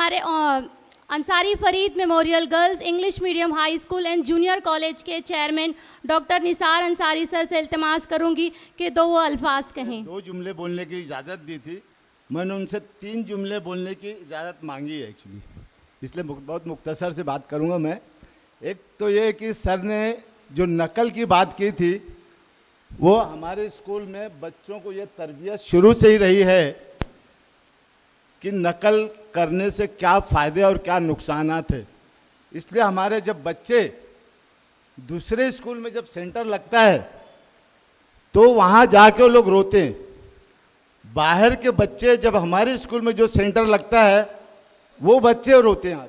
हमारे Ansari Farid memorial girls English medium high school and junior college के chairman doctor Nisar Ansari sir से इल्तिमास करूंगी कि दो वो अल्फाज कहें। 2 जुमले बोलने की इजाज़त दी थी, मैंने उनसे 3 जुमले बोलने की इजाज़त मांगी है एक्चुअली, इसलिए बहुत मुख्तसर से बात करूंगा मैं। एक तो ये कि सर ने जो नकल की बात की थी, वो हमारे स्कूल में बच्चों को ये तरबियत शुरू से ही रही है कि नकल करने से क्या फ़ायदे और क्या नुकसानात है। इसलिए हमारे जब बच्चे दूसरे स्कूल में जब सेंटर लगता है तो वहाँ जाके वो लोग रोते हैं। बाहर के बच्चे जब हमारे स्कूल में जो सेंटर लगता है वो बच्चे रोते हैं,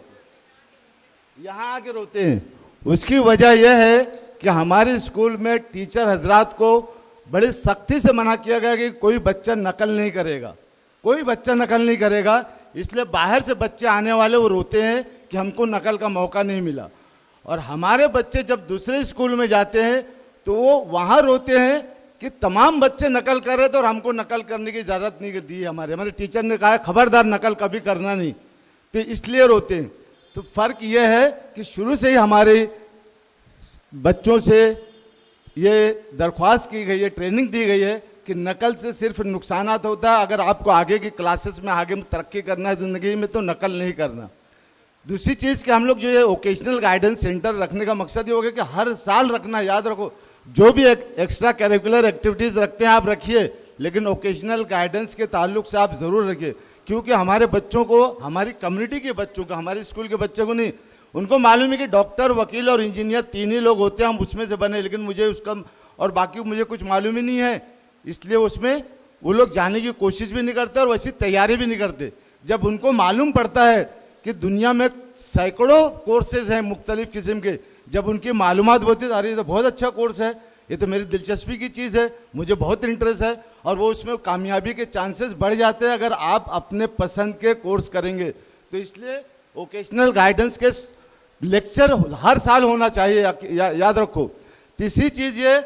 यहाँ आके रोते हैं। उसकी वजह यह है कि हमारे स्कूल में टीचर हजरात को बड़ी सख्ती से मना किया गया कि कोई बच्चा नकल नहीं करेगा, कोई बच्चा नकल नहीं करेगा। इसलिए बाहर से बच्चे आने वाले वो रोते हैं कि हमको नकल का मौका नहीं मिला। और हमारे बच्चे जब दूसरे स्कूल में जाते हैं तो वो वहाँ रोते हैं कि तमाम बच्चे नकल कर रहे थे और हमको नकल करने की इजाज़त नहीं दी। हमारे टीचर ने कहा खबरदार नकल कभी करना नहीं, तो इसलिए रोते हैं। तो फ़र्क यह है कि शुरू से ही हमारे बच्चों से ये दरख्वास्त की गई है, ट्रेनिंग दी गई है कि नकल से सिर्फ नुकसानात होता है। अगर आपको आगे की क्लासेस में आगे तरक्की करना है ज़िंदगी में तो नकल नहीं करना। दूसरी चीज़ कि हम लोग जो ये वोकेशनल गाइडेंस सेंटर रखने का मकसद ये हो गया कि हर साल रखना, याद रखो, जो भी एक्स्ट्रा करिकुलर एक्टिविटीज़ रखते हैं आप रखिए, लेकिन वोकेशनल गाइडेंस के ताल्लुक से आप ज़रूर रखिए। क्योंकि हमारे बच्चों को, हमारी कम्युनिटी के बच्चों को, हमारे स्कूल के बच्चों को नहीं, उनको मालूम है कि डॉक्टर, वकील और इंजीनियर 3 ही लोग होते हैं, हम उसमें से बने, लेकिन मुझे उसका और बाकी मुझे कुछ मालूम ही नहीं है। इसलिए उसमें वो लोग जाने की कोशिश भी नहीं करते और वैसी तैयारी भी नहीं करते। जब उनको मालूम पड़ता है कि दुनिया में सैकड़ों कोर्सेज हैं मुख्तलिफ किस्म के, जब उनकी मालूमात होती है, अरे ये तो बहुत अच्छा कोर्स है, ये तो मेरी दिलचस्पी की चीज़ है, मुझे बहुत इंटरेस्ट है, और वो उसमें कामयाबी के चांसेस बढ़ जाते हैं अगर आप अपने पसंद के कोर्स करेंगे। तो इसलिए वोकेशनल गाइडेंस के लेक्चर हर साल होना चाहिए, याद रखो। तीसरी चीज़ ये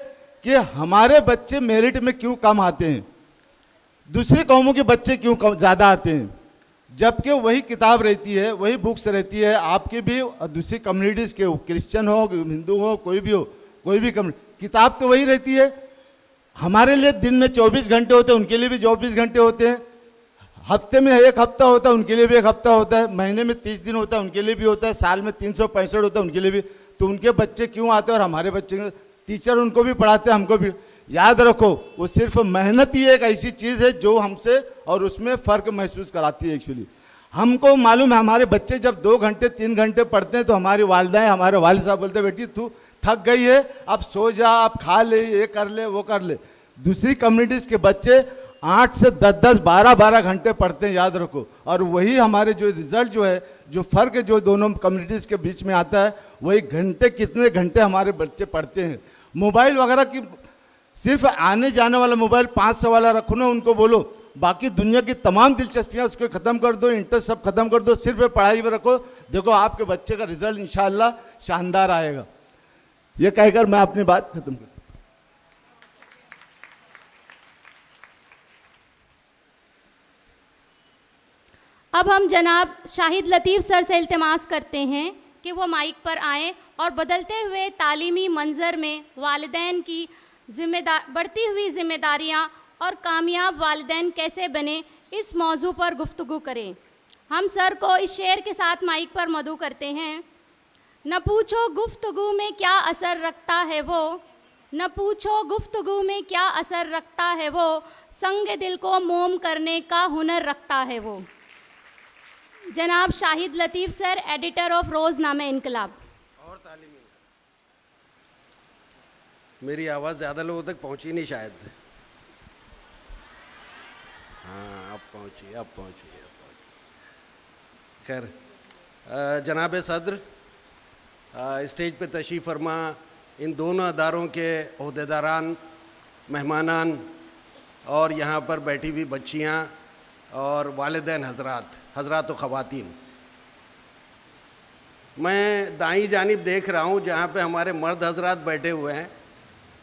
कि हमारे बच्चे मेरिट में क्यों कम आते हैं, दूसरी कौमों के बच्चे क्यों कम ज़्यादा आते हैं, जबकि वही किताब रहती है, वही बुक्स रहती है, आपके भी दूसरी कम्युनिटीज़ के, क्रिश्चियन हो, हिंदू हो, कोई भी हो, कोई भी किताब तो वही रहती है। हमारे लिए दिन में 24 घंटे होते हैं, उनके लिए भी 24 घंटे होते हैं। हफ्ते में 1 हफ्ता होता है, उनके लिए भी 1 हफ्ता होता है। महीने में 30 दिन होता है, उनके लिए भी होता है। साल में 365 होता है, उनके लिए भी। तो उनके बच्चे क्यों आते हैं और हमारे बच्चे, टीचर उनको भी पढ़ाते हैं, हमको भी। याद रखो, वो सिर्फ मेहनत ही एक ऐसी चीज़ है जो हमसे और उसमें फ़र्क महसूस कराती है। एक्चुअली हमको मालूम है, हमारे बच्चे जब 2 घंटे 3 घंटे पढ़ते हैं तो हमारी वालिदाएँ, हमारे वालिद साहब बोलते हैं, बेटी तू थक गई है, अब सो जा, अब खा ले, ये कर ले, वो कर ले। दूसरी कम्युनिटीज़ के बच्चे 8 से 10-10, 12-12 घंटे पढ़ते हैं, याद रखो। और वही हमारे जो रिजल्ट जो है, जो फ़र्क जो दोनों कम्युनिटीज़ के बीच में आता है, वही घंटे, कितने घंटे हमारे बच्चे पढ़ते हैं। मोबाइल वगैरह की सिर्फ आने जाने वाला मोबाइल 500 वाला रखो ना, उनको बोलो, बाकी दुनिया की तमाम दिलचस्पियाँ उसको ख़त्म कर दो, इंटरेस्ट सब खत्म कर दो, सिर्फ पढ़ाई में रखो। देखो आपके बच्चे का रिजल्ट इंशाअल्लाह शानदार आएगा। ये कहकर मैं अपनी बात खत्म करता हूँ। अब हम जनाब शाहिद लतीफ़ सर से इल्तिमास करते हैं कि वो माइक पर आएँ और बदलते हुए तालीमी मंजर में वालिदैन की बढ़ती हुई जिम्मेदारियां और कामयाब वालिदैन कैसे बने, इस मौजू पर गुफ्तगू करें। हम सर को इस शेर के साथ माइक पर मदऊ करते हैं। न पूछो गुफ्तगू में क्या असर रखता है वो, न पूछो गुफ्तगू में क्या असर रखता है वो, संग दिल को मोम करने का हुनर रखता है वो। जनाब शाहिद लतीफ़ सर, एडिटर ऑफ रोज़नामे इनकलाब। और तालीमी, मेरी आवाज़ ज़्यादा लोगों तक पहुंची नहीं शायद। हाँ, अब पहुंची। खैर, जनाब सदर, स्टेज पे तशरीफ़ फरमा, इन दोनों अदारों के ओहदेदारान, मेहमानान और यहाँ पर बैठी हुई बच्चियाँ और वालिदैन हज़रात व ख़वातीन। मैं दाईं जानिब देख रहा हूँ जहाँ पे हमारे मर्द हज़रात बैठे हुए हैं।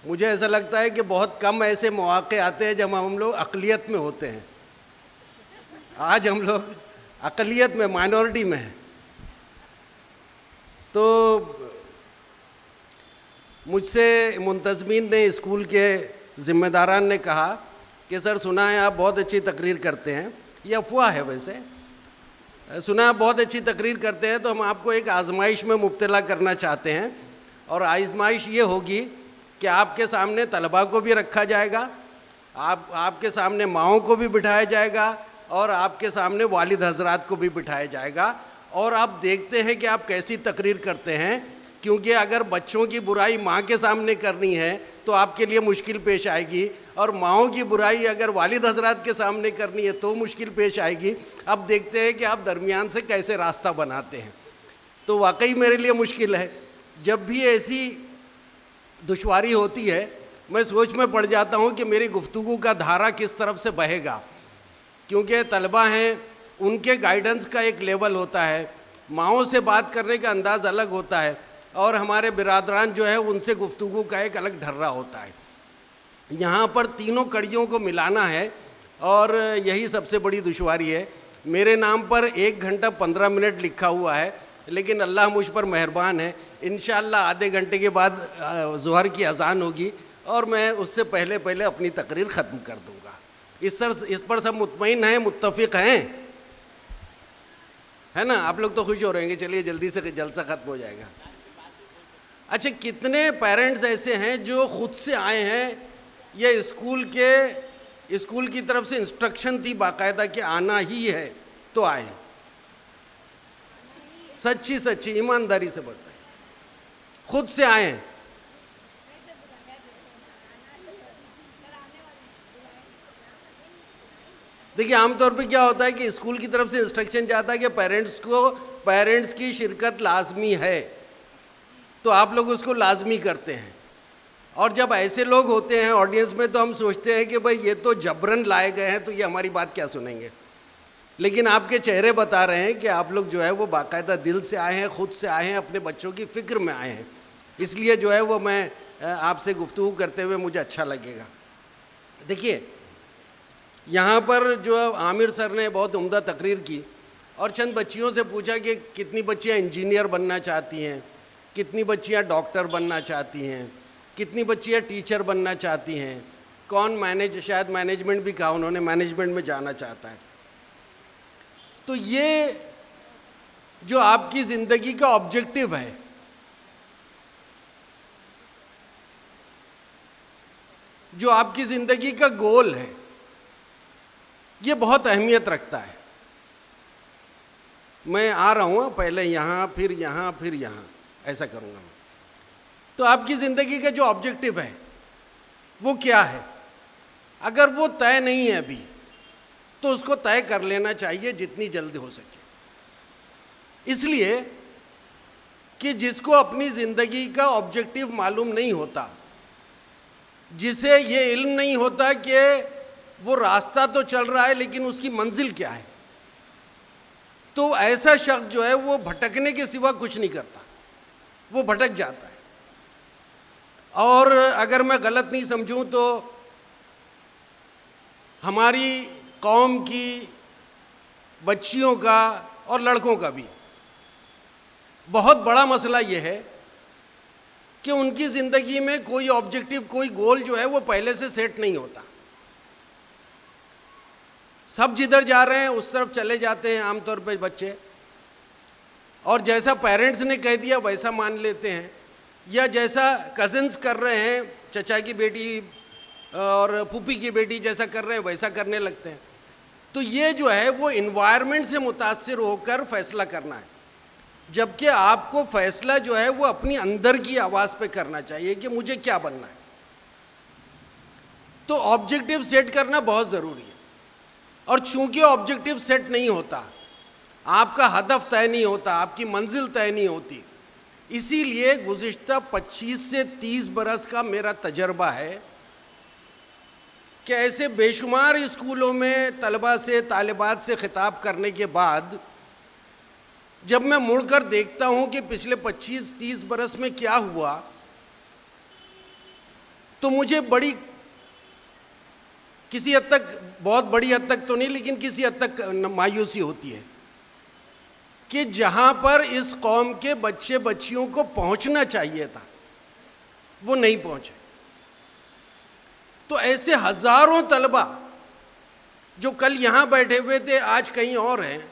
मुझे ऐसा लगता है कि बहुत कम ऐसे मौक़े आते हैं जब हम लोग अक़लियत में होते हैं। आज हम लोग अकलियत में, माइनॉरिटी में है। तो मुझसे मुंतज़मीन ने, स्कूल के ज़िम्मेदारान ने कहा कि सर सुना है आप बहुत अच्छी तकरीर करते हैं। ये अफवाह है वैसे, सुना है आप बहुत अच्छी तकरीर करते हैं, तो हम आपको एक आजमाइश में मुब्तला करना चाहते हैं। और आजमाइश ये होगी कि आपके सामने तलबा को भी रखा जाएगा, आपके सामने माओं को भी बिठाया जाएगा और आपके सामने वालिद हजरात को भी बिठाया जाएगा, और आप देखते हैं कि आप कैसी तकरीर करते हैं। क्योंकि अगर बच्चों की बुराई माँ के सामने करनी है तो आपके लिए मुश्किल पेश आएगी, और माओं की बुराई अगर वालिद हजरात के सामने करनी है तो मुश्किल पेश आएगी। अब देखते हैं कि आप दरमियान से कैसे रास्ता बनाते हैं। तो वाकई मेरे लिए मुश्किल है। जब भी ऐसी दुश्वारी होती है मैं सोच में पड़ जाता हूँ कि मेरी गुफ्तगू का धारा किस तरफ से बहेगा, क्योंकि तलबा हैं, उनके गाइडेंस का एक लेवल होता है, माओं से बात करने का अंदाज़ अलग होता है, और हमारे बिरादरान जो है उनसे गुफ्तगू का एक अलग ढर्रा होता है। यहाँ पर तीनों कड़ियों को मिलाना है और यही सबसे बड़ी दुश्वारी है। मेरे नाम पर 1 घंटा 15 मिनट लिखा हुआ है, लेकिन अल्लाह मुझ पर मेहरबान है। इंशाअल्लाह आधे घंटे के बाद ज़ोहर की अज़ान होगी और मैं उससे पहले पहले अपनी तकरीर ख़त्म कर दूँगा। इस पर सब मुतमईन हैं, मुत्तफ़िक़ हैं, है ना? आप लोग तो खुश हो रहेंगे। चलिए जल्दी से जलसा ख़त्म हो जाएगा। अच्छा, कितने पेरेंट्स ऐसे हैं जो खुद से आए हैं, ये स्कूल की तरफ से इंस्ट्रक्शन थी बाकायदा कि आना ही है तो आए? सच्ची ईमानदारी से बताएं, खुद से आए हैं? देखिए आमतौर पे क्या होता है कि स्कूल की तरफ से इंस्ट्रक्शन जाता है कि पेरेंट्स की शिरकत लाजमी है, तो आप लोग उसको लाजमी करते हैं। और जब ऐसे लोग होते हैं ऑडियंस में तो हम सोचते हैं कि भाई ये तो जबरन लाए गए हैं, तो ये हमारी बात क्या सुनेंगे। लेकिन आपके चेहरे बता रहे हैं कि आप लोग जो है वो बाकायदा दिल से आए हैं, खुद से आए हैं, अपने बच्चों की फ़िक्र में आए हैं। इसलिए जो है वो मैं आपसे गुफ्तगू करते हुए मुझे अच्छा लगेगा। देखिए यहाँ पर जो आमिर सर ने बहुत उम्दा तकरीर की और चंद बच्चियों से पूछा कि कितनी बच्चियाँ इंजीनियर बनना चाहती हैं, कितनी बच्चियाँ डॉक्टर बनना चाहती हैं, कितनी बच्चियाँ टीचर बनना चाहती हैं, कौन शायद मैनेजमेंट भी कहा उन्होंने, मैनेजमेंट में जाना चाहता है। तो ये जो आपकी ज़िंदगी का ऑब्जेक्टिव है, जो आपकी ज़िंदगी का गोल है, ये बहुत अहमियत रखता है। मैं आ रहा हूँ, पहले यहाँ फिर यहाँ फिर यहाँ, ऐसा करूँगा मैं। तो आपकी ज़िंदगी का जो ऑब्जेक्टिव है वो क्या है? अगर वो तय नहीं है अभी तो उसको तय कर लेना चाहिए जितनी जल्दी हो सके। इसलिए कि जिसको अपनी ज़िंदगी का ऑब्जेक्टिव मालूम नहीं होता, जिसे ये इल्म नहीं होता कि वो रास्ता तो चल रहा है लेकिन उसकी मंजिल क्या है, तो ऐसा शख्स जो है वो भटकने के सिवा कुछ नहीं करता, वो भटक जाता है। और अगर मैं गलत नहीं समझूं तो हमारी कौम की बच्चियों का और लड़कों का भी बहुत बड़ा मसला ये है कि उनकी ज़िंदगी में कोई ऑब्जेक्टिव, कोई गोल जो है वो पहले से सेट नहीं होता। सब जिधर जा रहे हैं उस तरफ चले जाते हैं आमतौर पे बच्चे, और जैसा पेरेंट्स ने कह दिया वैसा मान लेते हैं, या जैसा कज़न्स कर रहे हैं, चचा की बेटी और फूफी की बेटी जैसा कर रहे हैं वैसा करने लगते हैं। तो ये जो है वो इन्वायरमेंट से मुतासिर होकर फैसला करना है, जबकि आपको फैसला जो है वो अपनी अंदर की आवाज़ पे करना चाहिए कि मुझे क्या बनना है। तो ऑब्जेक्टिव सेट करना बहुत ज़रूरी है। और चूंकि ऑब्जेक्टिव सेट नहीं होता, आपका हदफ तय नहीं होता, आपकी मंजिल तय नहीं होती, इसीलिए गुज़िश्ता 25 से 30 बरस का मेरा तजर्बा है कि ऐसे बेशुमार स्कूलों में तलबा से, तालिबात से खिताब करने के बाद जब मैं मुड़कर देखता हूँ कि पिछले 25-30 बरस में क्या हुआ, तो मुझे बड़ी, किसी हद तक, बहुत बड़ी हद तक तो नहीं लेकिन किसी हद तक मायूसी होती है कि जहां पर इस कौम के बच्चे बच्चियों को पहुंचना चाहिए था वो नहीं पहुंचे। तो ऐसे हजारों तलबा जो कल यहां बैठे हुए थे आज कहीं और हैं,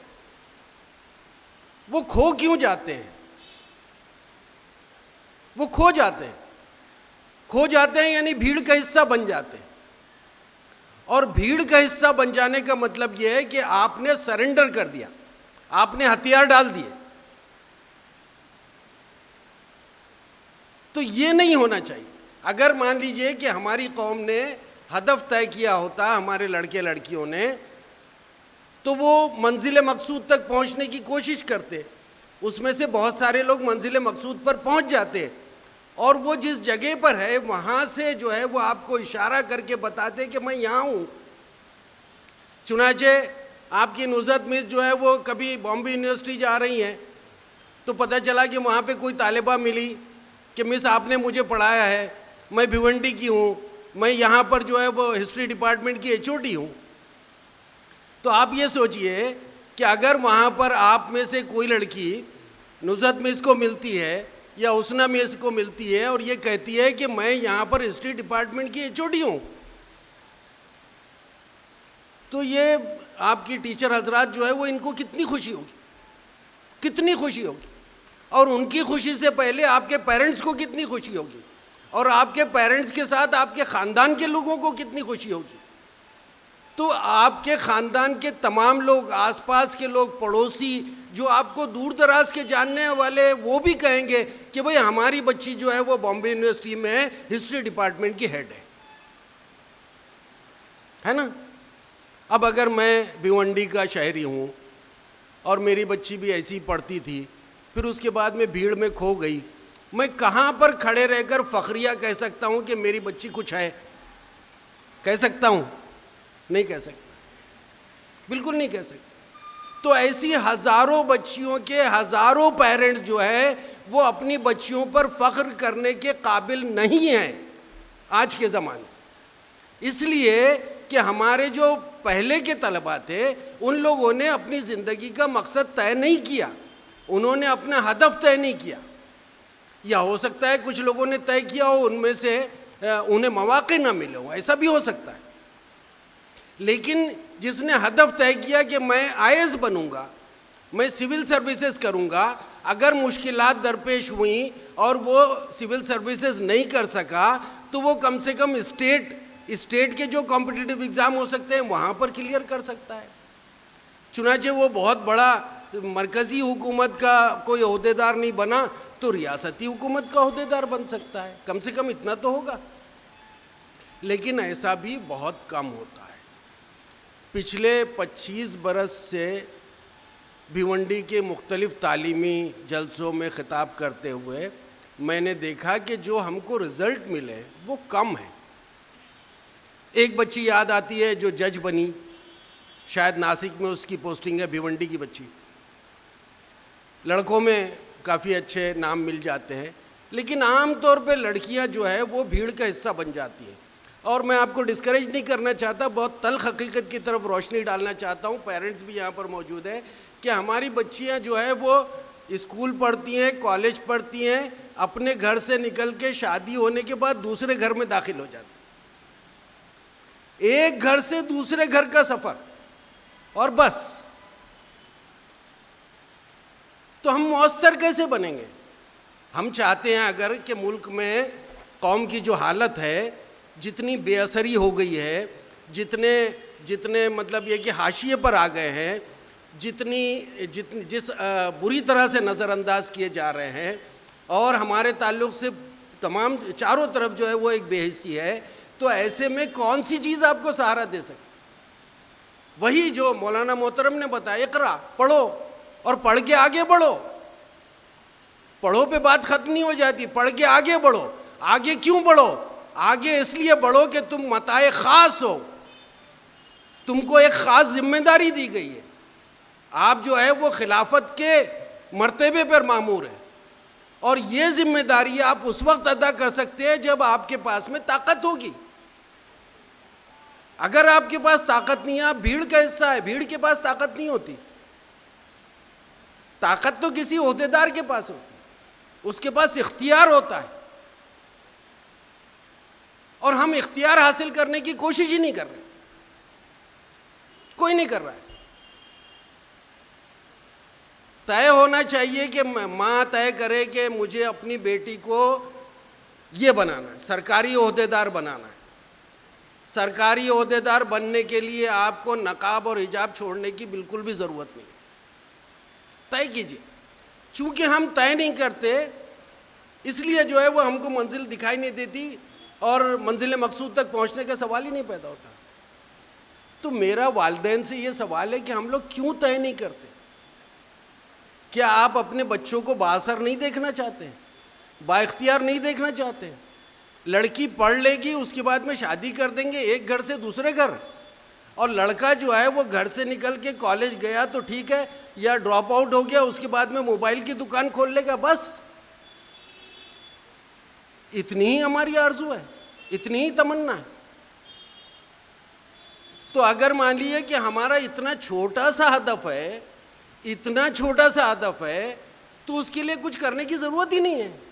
वो खो क्यों जाते हैं? वो खो जाते हैं यानी भीड़ का हिस्सा बन जाते हैं। और भीड़ का हिस्सा बन जाने का मतलब यह है कि आपने सरेंडर कर दिया, आपने हथियार डाल दिए। तो ये नहीं होना चाहिए। अगर मान लीजिए कि हमारी कौम ने हदफ तय किया होता, हमारे लड़के लड़कियों ने, तो वो मंजिल मकसूद तक पहुंचने की कोशिश करते। उसमें से बहुत सारे लोग मंजिल मकसूद पर पहुंच जाते और वो जिस जगह पर है वहां से जो है वो आपको इशारा करके बताते कि मैं यहाँ हूँ। चुनाचे आपकी नुज़रत मिस जो है वो कभी बॉम्बे यूनिवर्सिटी जा रही हैं तो पता चला कि वहाँ पे कोई तालिबा मिली कि मिस आपने मुझे पढ़ाया है, मैं भिवंडी की हूँ, मैं यहाँ पर जो है वो हिस्ट्री डिपार्टमेंट की HOD हूँ। तो आप ये सोचिए कि अगर वहाँ पर आप में से कोई लड़की नुज़रत मिस को मिलती है या हुस्ना मिस को मिलती है और ये कहती है कि मैं यहाँ पर हिस्ट्री डिपार्टमेंट की HOD हूँ, तो ये आपकी टीचर हजरात जो है वो इनको कितनी खुशी होगी, कितनी खुशी होगी। और उनकी खुशी से पहले आपके पेरेंट्स को कितनी खुशी होगी और आपके पेरेंट्स के साथ आपके ख़ानदान के लोगों को कितनी खुशी होगी। तो आपके ख़ानदान के तमाम लोग, आसपास के लोग, पड़ोसी जो आपको दूर दराज के जानने वाले, वो भी कहेंगे कि भाई हमारी बच्ची जो है वो बॉम्बे यूनिवर्सिटी में हिस्ट्री डिपार्टमेंट की हेड है ना। अब अगर मैं भिवंडी का शहरी हूँ और मेरी बच्ची भी ऐसी पढ़ती थी, फिर उसके बाद में भीड़ में खो गई, मैं कहाँ पर खड़े रहकर फखरिया कह सकता हूँ कि मेरी बच्ची कुछ है? कह सकता हूँ? नहीं कह सकता, बिल्कुल नहीं कह सकता। तो ऐसी हजारों बच्चियों के हजारों पेरेंट्स जो है वो अपनी बच्चियों पर फख्र करने के काबिल नहीं हैं आज के ज़माने। इसलिए कि हमारे जो पहले के तलबा थे उन लोगों ने अपनी ज़िंदगी का मकसद तय नहीं किया, उन्होंने अपना हदफ तय नहीं किया। या हो सकता है कुछ लोगों ने तय किया हो, उनमें से उन्हें मौक़े ना मिले हो, ऐसा भी हो सकता है। लेकिन जिसने हदफ तय किया कि मैं IAS बनूंगा, मैं सिविल सर्विसेज करूंगा, अगर मुश्किलात दरपेश हुई और वो सिविल सर्विसेज नहीं कर सका तो वो कम से कम स्टेट के जो कॉम्पिटिटिव एग्ज़ाम हो सकते हैं वहाँ पर क्लियर कर सकता है। चुनाचे वो बहुत बड़ा मरकज़ी हुकूमत का कोई ओहदेदार नहीं बना तो रियासती हुकूमत का ओहदेदार बन सकता है, कम से कम इतना तो होगा। लेकिन ऐसा भी बहुत कम होता है। पिछले 25 बरस से भिवंडी के मुख्तलिफ तालीमी जलसों में ख़िताब करते हुए मैंने देखा कि जो हमको रिज़ल्ट मिले वो कम है। एक बच्ची याद आती है जो जज बनी, शायद नासिक में उसकी पोस्टिंग है, भिवंडी की बच्ची। लड़कों में काफ़ी अच्छे नाम मिल जाते हैं, लेकिन आम तौर पे लड़कियां जो है वो भीड़ का हिस्सा बन जाती हैं। और मैं आपको डिस्करेज नहीं करना चाहता, बहुत तल्ख हकीकत की तरफ रोशनी डालना चाहता हूँ, पेरेंट्स भी यहाँ पर मौजूद हैं, कि हमारी बच्चियाँ जो है वो स्कूल पढ़ती हैं, कॉलेज पढ़ती हैं, अपने घर से निकल के शादी होने के बाद दूसरे घर में दाखिल हो जाती, एक घर से दूसरे घर का सफ़र और बस। तो हम मुअस्सर कैसे बनेंगे? हम चाहते हैं अगर कि मुल्क में कौम की जो हालत है, जितनी बेअसरी हो गई है, जितने मतलब ये कि हाशिए पर आ गए हैं, जिस बुरी तरह से नज़रअंदाज किए जा रहे हैं और हमारे ताल्लुक़ से तमाम चारों तरफ जो है वो एक बेहिस्सी है, तो ऐसे में कौन सी चीज़ आपको सहारा दे सकती? वही जो मौलाना मोहतरम ने बताया, इक़रा, पढ़ो और पढ़ के आगे बढ़ो। पढ़ो पे बात ख़त्म नहीं हो जाती, पढ़ के आगे बढ़ो। आगे क्यों बढ़ो? आगे इसलिए बढ़ो कि तुम मताए ख़ास हो, तुमको एक ख़ास जिम्मेदारी दी गई है। आप जो है वो खिलाफत के मर्तबे पर मामूर है और ये जिम्मेदारी आप उस वक्त अदा कर सकते हैं जब आपके पास में ताकत होगी। अगर आपके पास ताकत नहीं है, आप भीड़ का हिस्सा है, भीड़ के पास ताकत नहीं होती। ताकत तो किसी ओहदेदार के पास होती है, उसके पास इख्तियार होता है, और हम इख्तियार हासिल करने की कोशिश ही नहीं कर रहे, कोई नहीं कर रहा है। तय होना चाहिए कि माँ तय करे कि मुझे अपनी बेटी को ये बनाना है, सरकारी ओहदेदार बनाना है। सरकारी ओहदेदार बनने के लिए आपको नकाब और हिजाब छोड़ने की बिल्कुल भी ज़रूरत नहीं है, तय कीजिए। चूंकि हम तय नहीं करते, इसलिए जो है वो हमको मंजिल दिखाई नहीं देती और मंजिल मकसूद तक पहुंचने का सवाल ही नहीं पैदा होता। तो मेरा वालिदैन से ये सवाल है कि हम लोग क्यों तय नहीं करते? क्या आप अपने बच्चों को बाअसर नहीं देखना चाहते, बाइख्तियार नहीं देखना चाहते? लड़की पढ़ लेगी, उसके बाद में शादी कर देंगे एक घर से दूसरे घर, और लड़का जो है वो घर से निकल के कॉलेज गया तो ठीक है, या ड्रॉप आउट हो गया, उसके बाद में मोबाइल की दुकान खोल लेगा, बस इतनी ही हमारी आरज़ू है, इतनी ही तमन्ना है। तो अगर मान लीजिए कि हमारा इतना छोटा सा हदफ है, इतना छोटा सा हदफ है, तो उसके लिए कुछ करने की ज़रूरत ही नहीं है।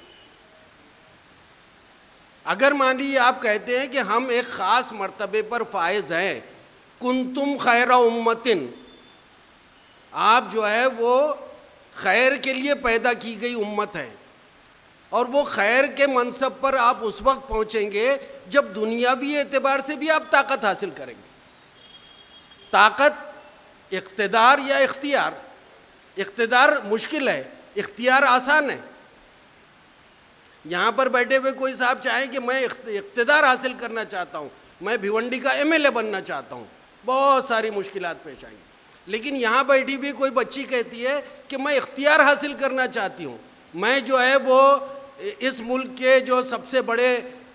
अगर मान लीजिए आप कहते हैं कि हम एक ख़ास मर्तबे पर फायज हैं, कुंतुम खैरा उम्मतिन, आप जो है वो खैर के लिए पैदा की गई उम्मत है, और वो खैर के मनसब पर आप उस वक्त पहुंचेंगे जब दुनियावी एतबार से भी आप ताकत हासिल करेंगे। ताकत, इख्तिदार या इख्तियार? इख्तिदार मुश्किल है, इख्तियार आसान है। यहाँ पर बैठे हुए कोई साहब चाहें कि मैं इख्तिदार हासिल करना चाहता हूँ, मैं भिवंडी का एमएलए बनना चाहता हूँ, बहुत सारी मुश्किलात पेश आएंगी। लेकिन यहाँ बैठी भी कोई बच्ची कहती है कि मैं इख्तियार हासिल करना चाहती हूँ, मैं जो है वो इस मुल्क के जो सबसे बड़े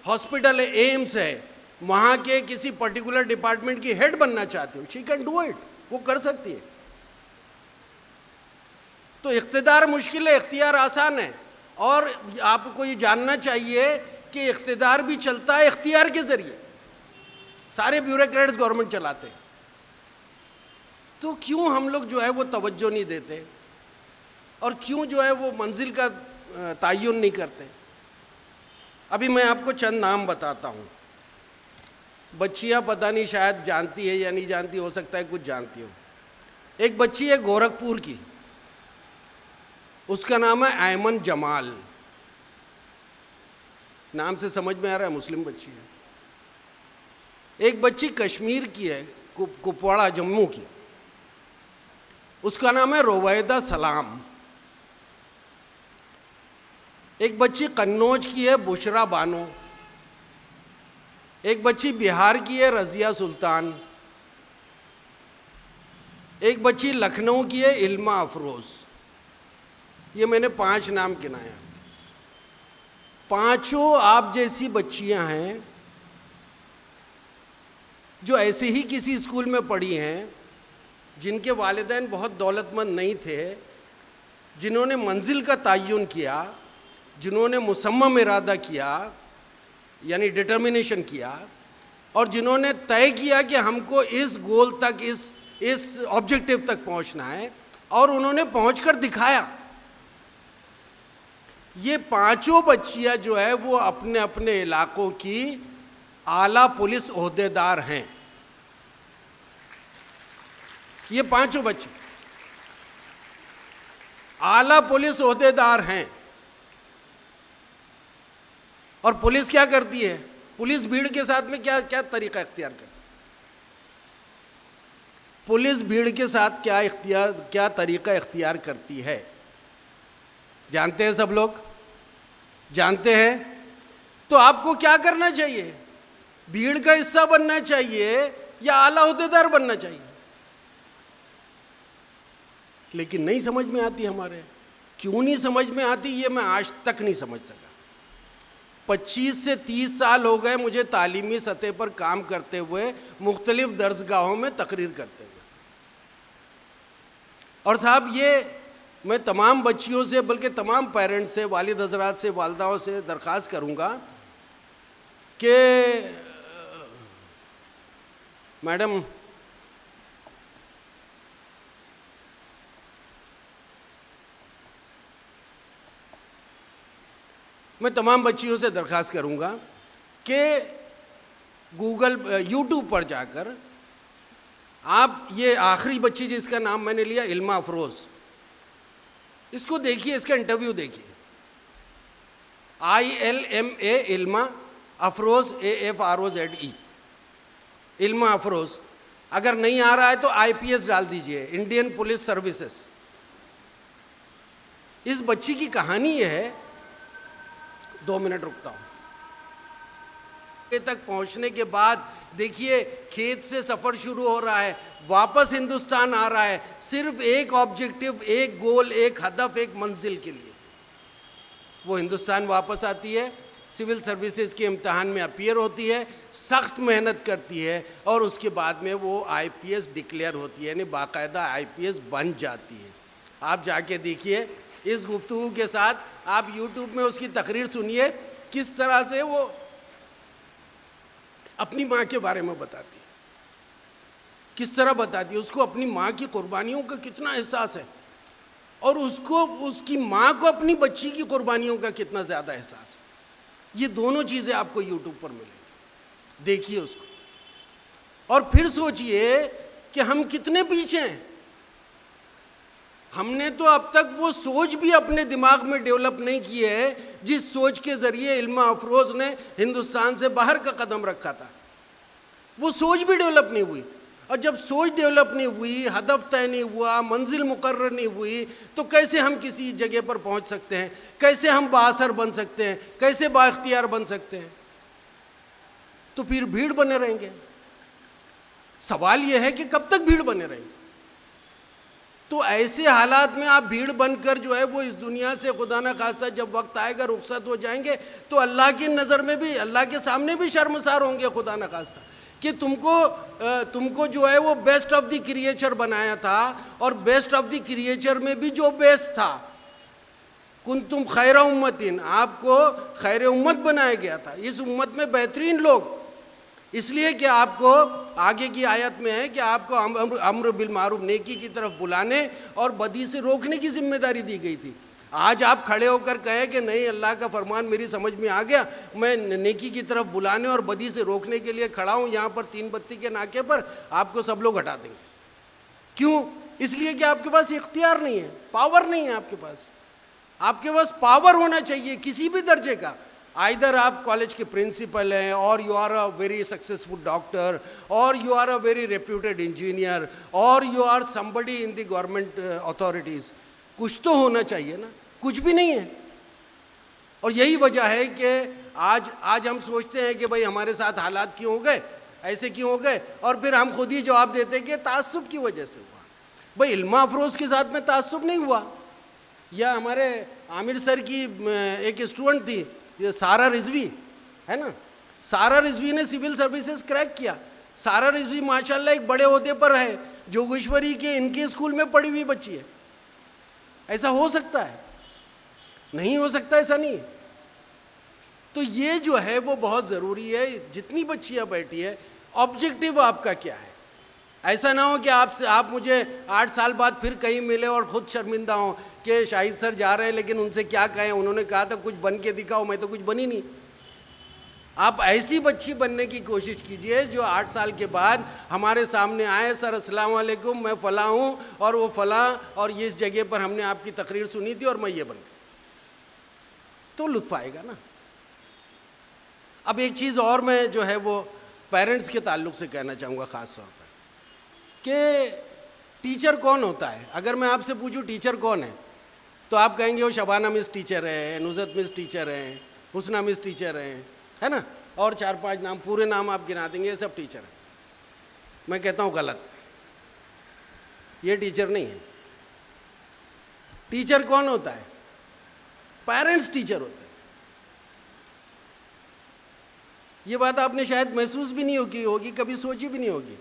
हॉस्पिटल है, एम्स है, वहाँ के किसी पर्टिकुलर डिपार्टमेंट की हेड बनना चाहती हूँ, शी कैन डू इट, वो कर सकती है। तो इख्तिदार मुश्किल है, इख्तियार आसान है। और आपको ये जानना चाहिए कि इख्तिदार भी चलता है इख्तियार के ज़रिए। सारे ब्यूरोक्रेट्स गवर्नमेंट चलाते हैं, तो क्यों हम लोग जो है वो तवज्जो नहीं देते, और क्यों जो है वो मंजिल का तयन नहीं करते? अभी मैं आपको चंद नाम बताता हूँ। बच्चियाँ पता नहीं शायद जानती है या नहीं जानती, हो सकता है कुछ जानती हो। एक बच्ची है गोरखपुर की, उसका नाम है ऐमन जमाल, नाम से समझ में आ रहा है मुस्लिम बच्ची है। एक बच्ची कश्मीर की है, कुपवाड़ा जम्मू की, उसका नाम है रोवैदा सलाम। एक बच्ची कन्नौज की है, बुशरा बानो। एक बच्ची बिहार की है, रजिया सुल्तान। एक बच्ची लखनऊ की है, इल्मा अफरोज। ये मैंने 5 नाम गिनाया। पांचों आप जैसी बच्चियां हैं जो ऐसे ही किसी स्कूल में पढ़ी हैं, जिनके वालिदैन बहुत दौलतमंद नहीं थे, जिन्होंने मंजिल का तयन किया, जिन्होंने मुसम्मम इरादा किया यानी डिटर्मिनेशन किया, और जिन्होंने तय किया कि हमको इस गोल तक, इस ऑब्जेक्टिव तक पहुंचना है, और उन्होंने पहुंचकर दिखाया। ये पांचों बच्चियां जो है वो अपने अपने इलाकों की आला पुलिस ओहदेदार हैं। ये पांचों बच्चे आला पुलिस ओहदेदार हैं। और पुलिस क्या करती है? पुलिस भीड़ के साथ में क्या क्या तरीका इख्तियार करती है? पुलिस भीड़ के साथ क्या तरीका इख्तियार करती है? जानते हैं सब लोग? जानते हैं? तो आपको क्या करना चाहिए? भीड़ का हिस्सा बनना चाहिए या आला ओहदेदार बनना चाहिए? लेकिन नहीं समझ में आती हमारे। क्यों नहीं समझ में आती, ये मैं आज तक नहीं समझ सका। 25 से 30 साल हो गए मुझे तालीमी सतह पर काम करते हुए, मुख्तलिफ दर्सगाहों में तकरीर करते हुए। और साहब, ये मैं तमाम बच्चियों से, बल्कि तमाम पेरेंट्स से, वालिद हजरात से, वालदाओं से दरख्वास्त करूँगा कि मैडम, मैं तमाम बच्चियों से दरख्वास्त करूंगा कि यूट्यूब पर जाकर आप ये आखिरी बच्ची जिसका नाम मैंने लिया इल्मा अफरोज़, इसको देखिए, इसका इंटरव्यू देखिए। ILMA इल्मा Afroz AFROZE, इल्मा Afroz. अगर नहीं आ रहा है तो IPS डाल दीजिए, इंडियन पुलिस सर्विसेज। इस बच्ची की कहानी ये है, 2 मिनट रुकता हूं। तक पहुंचने के बाद देखिए खेत से सफर शुरू हो रहा है, वापस हिंदुस्तान आ रहा है, सिर्फ एक ऑब्जेक्टिव, एक गोल, एक हदफ, एक मंजिल के लिए। वो हिंदुस्तान वापस आती है, सिविल सर्विसेज के इम्तिहान में अपीयर होती है, सख्त मेहनत करती है और उसके बाद में वो IPS डिक्लेयर होती है, यानी बाकायदा IPS बन जाती है। आप जाके देखिए, इस गुफ्तगू के साथ आप यूट्यूब में उसकी तकरीर सुनिए, किस तरह से वो अपनी माँ के बारे में बताती है, किस तरह बताती है, उसको अपनी माँ की कुर्बानियों का कितना एहसास है और उसको उसकी माँ को अपनी बच्ची की कुर्बानियों का कितना ज़्यादा एहसास है। ये दोनों चीज़ें आपको यूट्यूब पर मिलेंगी, देखिए उसको और फिर सोचिए कि हम कितने पीछे हैं। हमने तो अब तक वो सोच भी अपने दिमाग में डेवलप नहीं की है जिस सोच के ज़रिए इल्मा अफरोज़ ने हिंदुस्तान से बाहर का कदम रखा था। वो सोच भी डेवलप नहीं हुई, और जब सोच डेवलप नहीं हुई, हदफ तय नहीं हुआ, मंजिल मुकर्रर नहीं हुई, तो कैसे हम किसी जगह पर पहुंच सकते हैं, कैसे हम बाअसर बन सकते हैं, कैसे बाइख्तियार बन सकते हैं। तो फिर भीड़ बने रहेंगे। सवाल यह है कि कब तक भीड़ बने रहेंगे। तो ऐसे हालात में आप भीड़ बनकर जो है वो इस दुनिया से खुदा ना खासा जब वक्त आएगा रुखसत हो जाएंगे, तो अल्लाह की नज़र में भी, अल्लाह के सामने भी शर्मसार होंगे खुदा ना खासा कि तुमको जो है वो बेस्ट ऑफ द क्रिएचर बनाया था, और बेस्ट ऑफ द क्रिएचर में भी जो बेस्ट था, कुंतुम खैरा उम्मतिन, आपको खैर उम्मत बनाया गया था, इस उम्मत में बेहतरीन लोग। इसलिए कि आपको आगे की आयत में है कि आपको अम्र बिल मारूफ, नेकी की तरफ बुलाने और बदी से रोकने की जिम्मेदारी दी गई थी। आज आप खड़े होकर कहें कि नहीं, अल्लाह का फरमान मेरी समझ में आ गया, मैं नेकी की तरफ बुलाने और बदी से रोकने के लिए खड़ा हूँ यहाँ पर 3 बत्ती के नाके पर, आपको सब लोग हटा देंगे। क्यों? इसलिए कि आपके पास इख्तियार नहीं है, पावर नहीं है आपके पास। आपके पास पावर होना चाहिए किसी भी दर्जे का। आइदर आप कॉलेज के प्रिंसिपल हैं, और you are a very successful doctor, और you are a very reputed engineer, और you are somebody in the government authorities. कुछ तो होना चाहिए ना, कुछ भी नहीं है। और यही वजह है कि आज हम सोचते हैं कि भाई हमारे साथ हालात क्यों हो गए, ऐसे क्यों हो गए, और फिर हम खुद ही जवाब देते हैं कि तासुब की वजह से हुआ। भाई इल्मा अफरोज़ के साथ में तासुब नहीं हुआ। या हमारे आमिर सर की एक स्टूडेंट थी, ये सारा रिजवी है ना, सारा रिजवी ने सिविल सर्विसेज क्रैक किया। सारा रिजवी माशाल्लाह एक बड़े ओहदे पर है, जोगेश्वरी के इनके स्कूल में पढ़ी हुई बच्ची है। ऐसा हो सकता है? नहीं हो सकता, ऐसा नहीं। तो ये जो है वो बहुत ज़रूरी है। जितनी बच्चियां बैठी है, ऑब्जेक्टिव आपका क्या है। ऐसा ना हो कि आप मुझे 8 साल बाद फिर कहीं मिले और ख़ुद शर्मिंदा हों कि शाहिद सर जा रहे हैं, लेकिन उनसे क्या कहें, उन्होंने कहा था कुछ बन के दिखाओ, मैं तो कुछ बनी नहीं। आप ऐसी बच्ची बनने की कोशिश कीजिए जो 8 साल के बाद हमारे सामने आए, सर अस्सलाम वालेकुम, मैं फ़लाँ हूँ और वो फ़लाँ, और ये इस जगह पर हमने आपकी तकरीर सुनी थी और मैं ये बन गई। तो लुत्फ़ आएगा ना। अब एक चीज़ और मैं जो है वो पेरेंट्स के ताल्लुक़ से कहना चाहूँगा ख़ास तौर पर, कि टीचर कौन होता है। अगर मैं आपसे पूछूं टीचर कौन है, तो आप कहेंगे वो शबाना मिस टीचर है, नुज़रत मिस टीचर हैं, हुस्ना मिस टीचर हैं, है ना, और 4-5 नाम, पूरे नाम आप गिना देंगे, ये सब टीचर हैं। मैं कहता हूँ गलत, ये टीचर नहीं है। टीचर कौन होता है? पेरेंट्स टीचर होते हैं। ये बात आपने शायद महसूस भी नहीं होगी, कभी सोची भी नहीं होगी।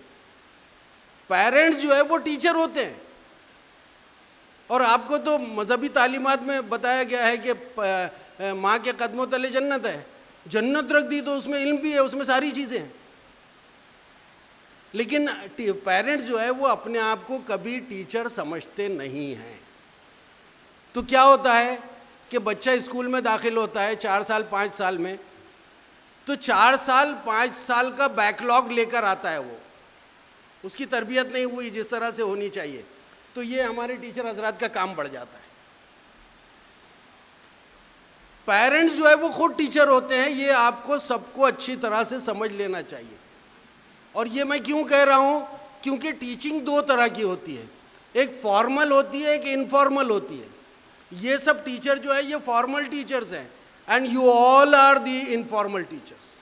पेरेंट्स जो है वो टीचर होते हैं। और आपको तो मजहबी तालीमात में बताया गया है कि माँ के कदमों तले जन्नत है। जन्नत रख दी तो उसमें इल्म भी है, उसमें सारी चीज़ें हैं। लेकिन पेरेंट्स जो है वो अपने आप को कभी टीचर समझते नहीं हैं। तो क्या होता है कि बच्चा स्कूल में दाखिल होता है 4 साल 5 साल में, तो 4 साल 5 साल का बैकलॉग लेकर आता है, वो उसकी तरबियत नहीं हुई जिस तरह से होनी चाहिए, तो ये हमारे टीचर हजरात का काम बढ़ जाता है। पेरेंट्स जो है वो खुद टीचर होते हैं, ये आपको सबको अच्छी तरह से समझ लेना चाहिए। और ये मैं क्यों कह रहा हूं, क्योंकि टीचिंग 2 तरह की होती है, एक फॉर्मल होती है, एक इनफॉर्मल होती है। ये सब टीचर जो है ये फॉर्मल टीचर्स हैं, and you all are the informal teachers.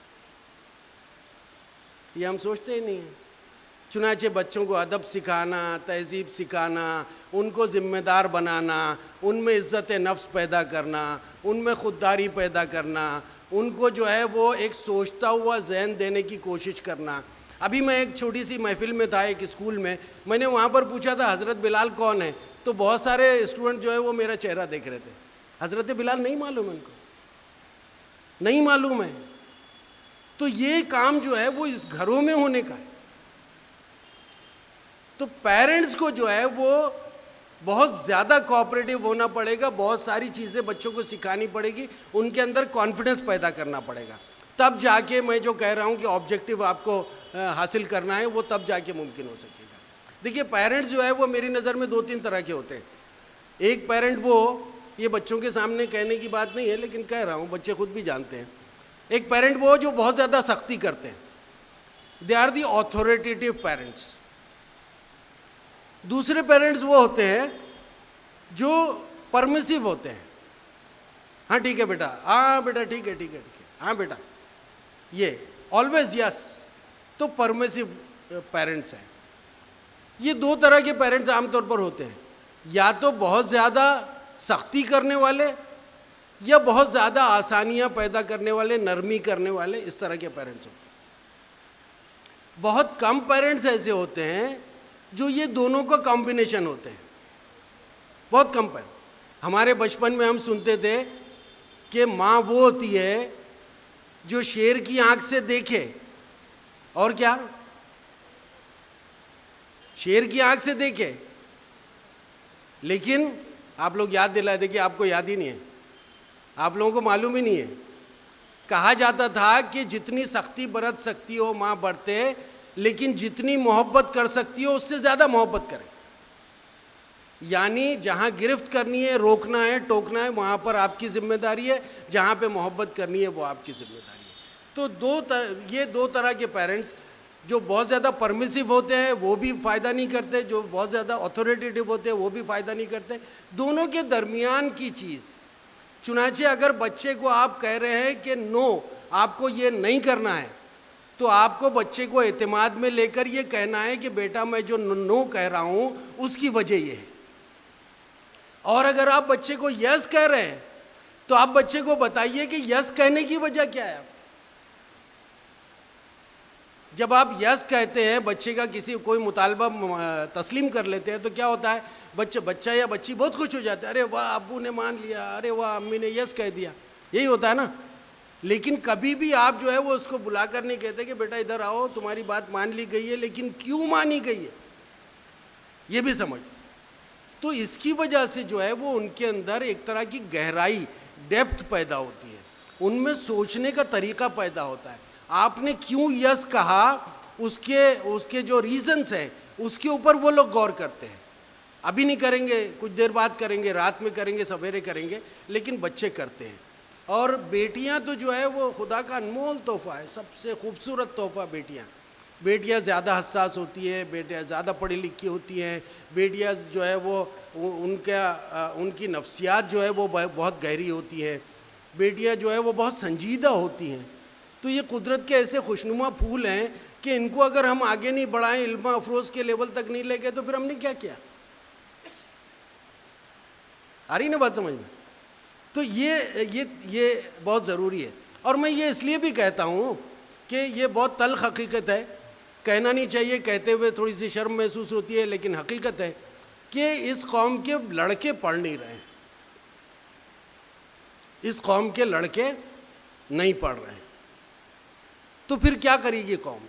ये हम सोचते ही नहीं हैं। चुनाचे बच्चों को अदब सिखाना, तहजीब सिखाना, उनको ज़िम्मेदार बनाना, उनमें इज़्ज़त नफ्स पैदा करना, उनमें खुददारी पैदा करना, उनको जो है वो एक सोचता हुआ जहन देने की कोशिश करना। अभी मैं एक छोटी सी महफिल में था एक स्कूल में, मैंने वहाँ पर पूछा था हज़रत बिलाल कौन है, तो बहुत सारे स्टूडेंट जो है वो मेरा चेहरा देख रहे थे। हज़रत बिलाल नहीं मालूम उनको, नहीं मालूम है। तो ये काम जो है वो इस घरों में होने का है। तो पेरेंट्स को जो है वो बहुत ज़्यादा कोऑपरेटिव होना पड़ेगा, बहुत सारी चीज़ें बच्चों को सिखानी पड़ेगी, उनके अंदर कॉन्फिडेंस पैदा करना पड़ेगा, तब जाके मैं जो कह रहा हूँ कि ऑब्जेक्टिव आपको हासिल करना है वो तब जाके मुमकिन हो सकेगा। देखिए पेरेंट्स जो है वो मेरी नज़र में 2-3 तरह के होते हैं। एक पेरेंट वो, ये बच्चों के सामने कहने की बात नहीं है लेकिन कह रहा हूँ, बच्चे खुद भी जानते हैं। एक पेरेंट वो जो बहुत ज़्यादा सख्ती करते हैं, they are the authoritative parents. दूसरे पेरेंट्स वो होते हैं जो परमिसिव होते हैं, हाँ ठीक है बेटा, हाँ बेटा ठीक है ठीक है ठीक है, हाँ बेटा, ये ऑलवेज यस। तो परमिसिव पेरेंट्स हैं। ये 2 तरह के पेरेंट्स आमतौर पर होते हैं, या तो बहुत ज़्यादा सख्ती करने वाले या बहुत ज़्यादा आसानियाँ पैदा करने वाले, नरमी करने वाले, इस तरह के पेरेंट्स होते हैं। बहुत कम पेरेंट्स ऐसे होते हैं जो ये दोनों का कॉम्बिनेशन होते हैं, बहुत कम पेरेंट्स। हमारे बचपन में हम सुनते थे कि माँ वो होती है जो शेर की आंख से देखे, और क्या, शेर की आंख से देखे। लेकिन आप लोग याद दिलाए थे कि आपको याद ही नहीं है, आप लोगों को मालूम ही नहीं है। कहा जाता था कि जितनी सख्ती बरत सकती हो माँ बरते, लेकिन जितनी मोहब्बत कर सकती हो उससे ज़्यादा मोहब्बत करें। यानी जहाँ गिरफ्त करनी है, रोकना है, टोकना है, वहाँ पर आपकी जिम्मेदारी है, जहाँ पे मोहब्बत करनी है वो आपकी जिम्मेदारी है। तो ये 2 तरह के पेरेंट्स, जो बहुत ज़्यादा परमिसिव होते हैं वो भी फ़ायदा नहीं करते, जो बहुत ज़्यादा अथॉरिटेटिव होते हैं वो भी फ़ायदा नहीं करते। दोनों के दरमियान की चीज़, चुनाचे अगर बच्चे को आप कह रहे हैं कि नो आपको ये नहीं करना है, तो आपको बच्चे को एतमाद में लेकर ये कहना है कि बेटा मैं जो नो कह रहा हूँ उसकी वजह ये है। और अगर आप बच्चे को यस कह रहे हैं तो आप बच्चे को बताइए कि यस कहने की वजह क्या है। जब आप यस कहते हैं, बच्चे का कोई मुतालबा तस्लीम कर लेते हैं, तो क्या होता है, बच्चा या बच्ची बहुत खुश हो जाता है, अरे वाह अब्बू ने मान लिया, अरे वाह अम्मी ने यस कह दिया, यही होता है ना। लेकिन कभी भी आप जो है वो उसको बुलाकर नहीं कहते कि बेटा इधर आओ, तुम्हारी बात मान ली गई है, लेकिन क्यों मानी गई है ये भी समझ। तो इसकी वजह से जो है वो उनके अंदर एक तरह की गहराई, डेप्थ पैदा होती है, उनमें सोचने का तरीका पैदा होता है। आपने क्यों यस कहा, उसके जो रीजंस हैं उसके ऊपर वो लोग गौर करते हैं। अभी नहीं करेंगे, कुछ देर बाद करेंगे, रात में करेंगे, सवेरे करेंगे, लेकिन बच्चे करते हैं। और बेटियां तो जो है वो खुदा का अनमोल तोहफा है, सबसे खूबसूरत तोहफा बेटियां ज़्यादा हसास होती है, बेटियां ज़्यादा पढ़ी लिखी होती हैं, बेटियां जो है वो उनकी नफ्सियात जो है वो बहुत गहरी होती है, बेटियां जो है वो बहुत संजीदा होती हैं। तो ये कुदरत के ऐसे खुशनुमा फूल हैं कि इनको अगर हम आगे नहीं बढ़ाएं, इल्म अफरोज़ के लेवल तक नहीं ले गए, तो फिर हमने क्या किया। आ रही ना बात समझ में। तो ये बहुत ज़रूरी है। और मैं ये इसलिए भी कहता हूँ कि ये बहुत तल्ख़ हकीकत है, कहना नहीं चाहिए, कहते हुए थोड़ी सी शर्म महसूस होती है, लेकिन हकीकत है कि इस कौम के लड़के पढ़ नहीं रहे हैं, इस कौम के लड़के नहीं पढ़ रहे हैं। तो फिर क्या करेगी कौम,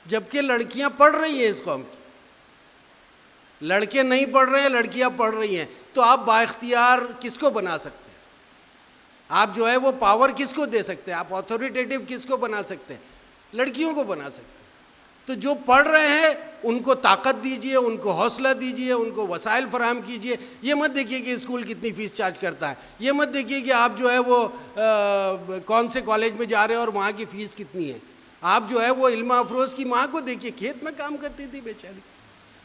जबकि लड़कियां पढ़ रही हैं। इस कौम की लड़के नहीं पढ़ रहे हैं, लड़कियां पढ़ रही हैं। तो आप बाइख्तियार किसको बना सकते हैं? आप जो है वो पावर किसको दे सकते हैं? आप ऑथोरिटेटिव किसको बना सकते हैं? लड़कियों को बना सकते हैं। तो जो पढ़ रहे हैं उनको ताकत दीजिए, उनको हौसला दीजिए, उनको वसाइल फराहम कीजिए। ये मत देखिए कि स्कूल कितनी फ़ीस चार्ज करता है, ये मत देखिए कि आप जो है वो कौन से कॉलेज में जा रहे हैं और वहाँ की फ़ीस कितनी है। आप जो है वो इल्मा अफरोज़ की माँ को देखिए, खेत में काम करती थी बेचारी।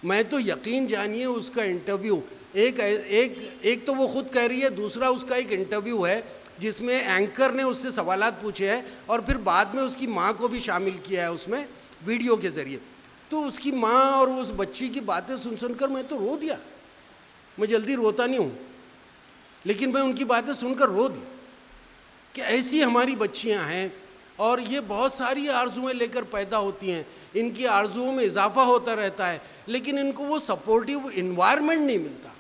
मैं तो यकीन जानिए उसका इंटरव्यू एक तो वो खुद कह रही है, दूसरा उसका एक इंटरव्यू है जिसमें एंकर ने उससे सवालात पूछे हैं और फिर बाद में उसकी माँ को भी शामिल किया है उसमें वीडियो के ज़रिए। तो उसकी माँ और उस बच्ची की बातें सुन सुनकर मैं तो रो दिया। मैं जल्दी रोता नहीं हूँ, लेकिन मैं उनकी बातें सुनकर रो दिया कि ऐसी हमारी बच्चियाँ हैं और ये बहुत सारी आरजुएँ लेकर पैदा होती हैं, इनकी आरजुओं में इजाफा होता रहता है, लेकिन इनको वो सपोर्टिव इन्वायरमेंट नहीं मिलता।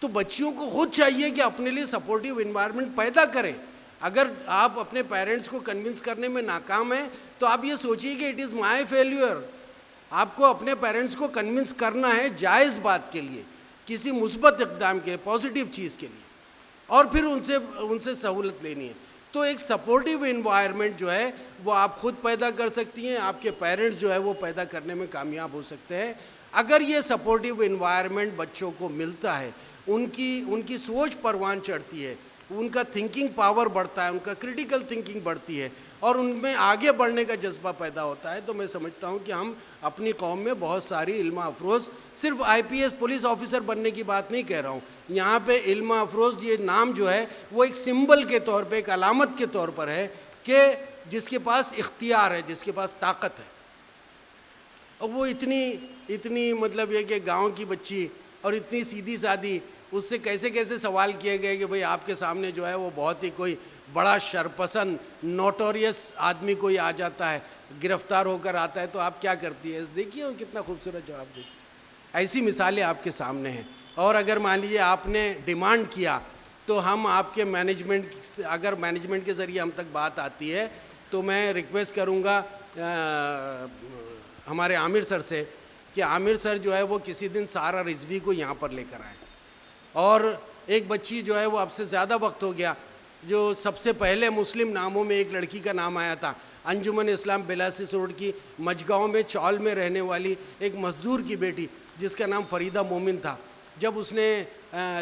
तो बच्चियों को खुद चाहिए कि अपने लिए सपोर्टिव इन्वायरमेंट पैदा करें। अगर आप अपने पेरेंट्स को कन्विंस करने में नाकाम हैं तो आप ये सोचिए कि इट इज़ माई फेल्यूर। आपको अपने पेरेंट्स को कन्विंस करना है जायज़ बात के लिए, किसी मुस्बत इक़दाम के लिए, पॉजिटिव चीज़ के लिए, और फिर उनसे सहूलत लेनी है। तो एक सपोर्टिव इन्वायरमेंट जो है वो आप खुद पैदा कर सकती हैं, आपके पेरेंट्स जो है वो पैदा करने में कामयाब हो सकते हैं। अगर ये सपोर्टिव इन्वायरमेंट बच्चों को मिलता है, उनकी सोच परवान चढ़ती है, उनका थिंकिंग पावर बढ़ता है, उनका क्रिटिकल थिंकिंग बढ़ती है और उनमें आगे बढ़ने का जज्बा पैदा होता है, तो मैं समझता हूँ कि हम अपनी कौम में बहुत सारी इल्मा अफरोज़, सिर्फ IPS पुलिस ऑफिसर बनने की बात नहीं कह रहा हूँ, यहाँ पे इल्मा अफरोज़ ये नाम जो है वो एक सिंबल के तौर पे, एक अलामत के तौर पर है कि जिसके पास इख्तियार है, जिसके पास ताकत है। और वो इतनी मतलब ये कि गाँव की बच्ची और इतनी सीधी सादी, उससे कैसे कैसे सवाल किए गए कि भाई आपके सामने जो है वो बहुत ही कोई बड़ा शरपसंद नोटोरियस आदमी कोई आ जाता है, गिरफ्तार होकर आता है, तो आप क्या करती है? देखिए वो कितना खूबसूरत जवाब देखिए। ऐसी मिसालें आपके सामने हैं। और अगर मान लीजिए आपने डिमांड किया तो हम आपके मैनेजमेंट, अगर मैनेजमेंट के ज़रिए हम तक बात आती है तो मैं रिक्वेस्ट करूँगा हमारे आमिर सर से कि आमिर सर जो है वो किसी दिन सारा रिजवी को यहाँ पर लेकर आए। और एक बच्ची जो है वो अब से ज़्यादा वक्त हो गया, जो सबसे पहले मुस्लिम नामों में एक लड़की का नाम आया था, अंजुमन इस्लाम बेलासिस रोड की मजगांव में चौल में रहने वाली एक मजदूर की बेटी जिसका नाम फरीदा मोमिन था। जब उसने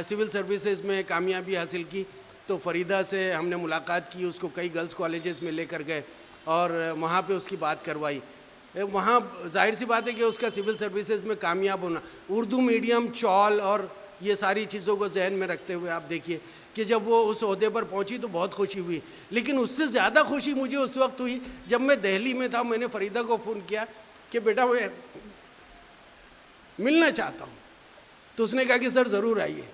सिविल सर्विसेज में कामयाबी हासिल की तो फरीदा से हमने मुलाकात की, उसको कई गर्ल्स कॉलेजेस में लेकर गए और वहाँ पे उसकी बात करवाई। वहाँ जाहिर सी बात है कि उसका सिविल सर्विसेज में कामयाब होना, उर्दू मीडियम, चौल और ये सारी चीज़ों को जहन में रखते हुए आप देखिए कि जब वो उस ओहदे पर पहुंची तो बहुत खुशी हुई। लेकिन उससे ज़्यादा खुशी मुझे उस वक्त हुई जब मैं दिल्ली में था। मैंने फरीदा को फ़ोन किया कि बेटा मैं मिलना चाहता हूँ, तो उसने कहा कि सर ज़रूर आइए।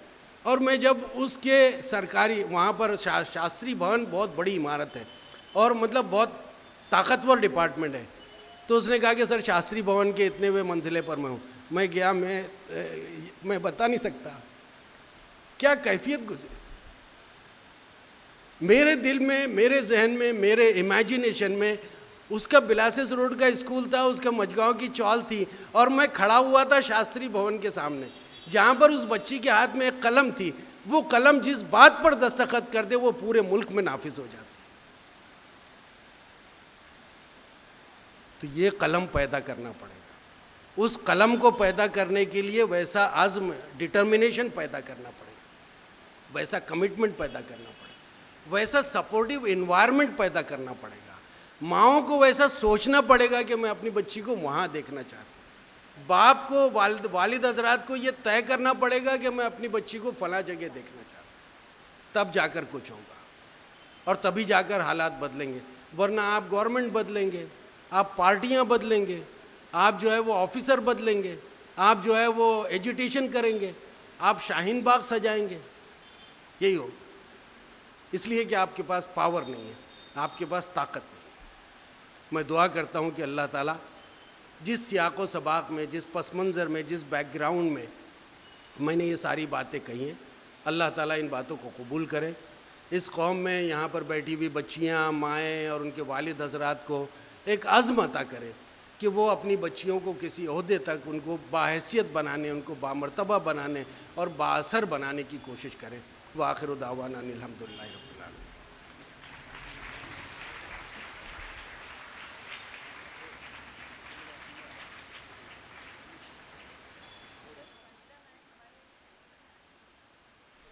और मैं जब उसके सरकारी वहाँ पर शास्त्री भवन बहुत बड़ी इमारत है और मतलब बहुत ताकतवर डिपार्टमेंट है, तो उसने कहा कि सर शास्त्री भवन के इतने मंजिले पर मैं हूँ। मैं गया, मैं बता नहीं सकता क्या कैफियत गुजरी मेरे दिल में, मेरे जहन में, मेरे इमेजिनेशन में। उसका बिलासिस रोड का स्कूल था, उसका मजगांव की चौल थी और मैं खड़ा हुआ था शास्त्री भवन के सामने, जहाँ पर उस बच्ची के हाथ में एक कलम थी। वो कलम जिस बात पर दस्तखत कर दे वो पूरे मुल्क में नाफिज हो जाती। तो ये कलम पैदा करना पड़ेगा। उस कलम को पैदा करने के लिए वैसा आज़्म, डिटर्मिनेशन पैदा करना पड़ेगा, वैसा कमिटमेंट पैदा करना पड़ेगा, वैसा सपोर्टिव इन्वायरमेंट पैदा करना पड़ेगा। माँओं को वैसा सोचना पड़ेगा कि मैं अपनी बच्ची को वहाँ देखना चाहती हूँ। बाप को, वालिद हजरात को ये तय करना पड़ेगा कि मैं अपनी बच्ची को फला जगह देखना चाहता हूँ, तब जाकर कुछ होगा और तभी जाकर हालात बदलेंगे। वरना आप गवर्नमेंट बदलेंगे, आप पार्टियाँ बदलेंगे, आप जो है वो ऑफिसर बदलेंगे, आप जो है वो एजुटेशन करेंगे, आप शाहीन बाग सजाएंगे, यही होगा। इसलिए कि आपके पास पावर नहीं है, आपके पास ताकत नहीं है। मैं दुआ करता हूँ कि अल्लाह ताला जिस सियाक़ व सबाक़ में, जिस पस मंज़र में, जिस बैकग्राउंड में मैंने ये सारी बातें कही हैं, अल्लाह ताला इन बातों को कबूल करे। इस कौम में यहाँ पर बैठी हुई बच्चियाँ, माएँ और उनके वालिद हज़रात को एक अज़्म अता करे कि वो अपनी बच्चियों को किसी ओहदे तक उनको बाहैसियत बनाने, उनको बामर्तबा बनाने और बाअसर बनाने की कोशिश करें। व आखिर दावाना अनिल हम्दुलिल्लाहि रब्बिल आलमीन।